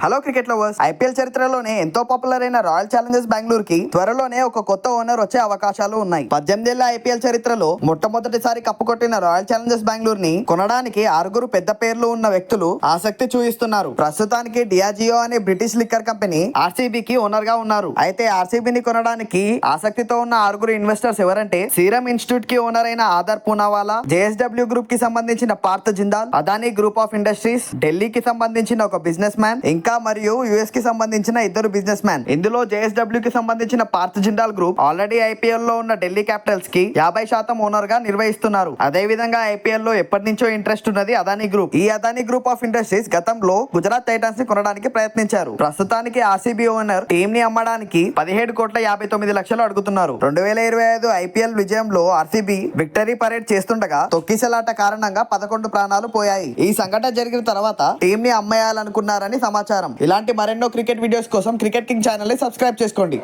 Hello cricket lovers, IPL చరిత్రలోనే ఎంతో popular అయిన రాయల్ ఛాలెంజర్స్ బెంగళూరు కి త్వరలోనే ఒక కొత్త ఓనర్ వచ్చే అవకాశాలు ఉన్నాయి. 18 ఏళ్ల ఐపీఎల్ చరిత్రలో మొట్టమొదటిసారి కప్పు కొట్టిన రాయల్ ఛాలెంజర్స్ బెంగళూరు ని కొనడానికి 6 పెద్ద పేర్లు ఉన్న వ్యక్తులు ఆసక్తి చూపిస్తున్నారు. ప్రస్తుతానికి డియాజియో అనే బ్రిటిష్ లిక్కర్ కంపెనీ ఆర్సీబీకి ఓనర్ గా ఉన్నారు. అయితే ఆర్సీబీని కొనడానికి ఆసక్తితో ఉన్న 6 ఇన్వెస్టర్స్ ఎవరంటే సీరం ఇన్స్టిట్యూట్ కి ఓనర్ అయిన ఆదర్ పూనావాలా, జేఎస్డబ్ల్యూ గ్రూప్ కి సంబంధించిన Parth Jindal, Adani group of industries, ఢిల్లీకి సంబంధించిన ఒక బిజినెస్ మ్యాన్, మరియు యుఎస్ కి సంబంధించిన 2 బిజినెస్ మ్యాన్. ఇందులో జేఎస్డబ్ల్యూ కి సంబంధించిన Parth Jindal group already IPL లో ఉన్న ఢిల్లీ క్యాపిటల్స్ కి 50% ఓనర్ గా నిర్వహిస్తున్నారు. అదే విధంగా ఐపీఎల్ లో ఎప్పటి నుంచో ఇంట్రెస్ట్ ఉన్నది అదానీ గ్రూప్. ఈ అదానీ గ్రూప్ ఆఫ్ ఇండస్ట్రీస్ గతంలో గుజరాత్ టైటన్స్ ని కొనడానికి ప్రయత్నించారు. ప్రస్తుతానికి ఆర్సీబీ ఓనర్ టీమ్ ని అమ్మడానికి 17,59,00,000 అడుగుతున్నారు. 2025 ఐపీఎల్ విజయంలో ఆర్సీబీ విక్టరీ పరేడ్ చేస్తుండగా తొక్కిసలాట కారణంగా 11 ప్రాణాలు పోయాయి. ఈ సంఘటన జరిగిన తర్వాత టీమ్ ని అమ్మేయాలనుకున్నారని సమాచారం. ఇలాంటి మరెన్నో క్రికెట్ వీడియోస్ కోసం క్రికెట్ కింగ్ ఛానల్ ని సబ్స్క్రైబ్ చేసుకోండి.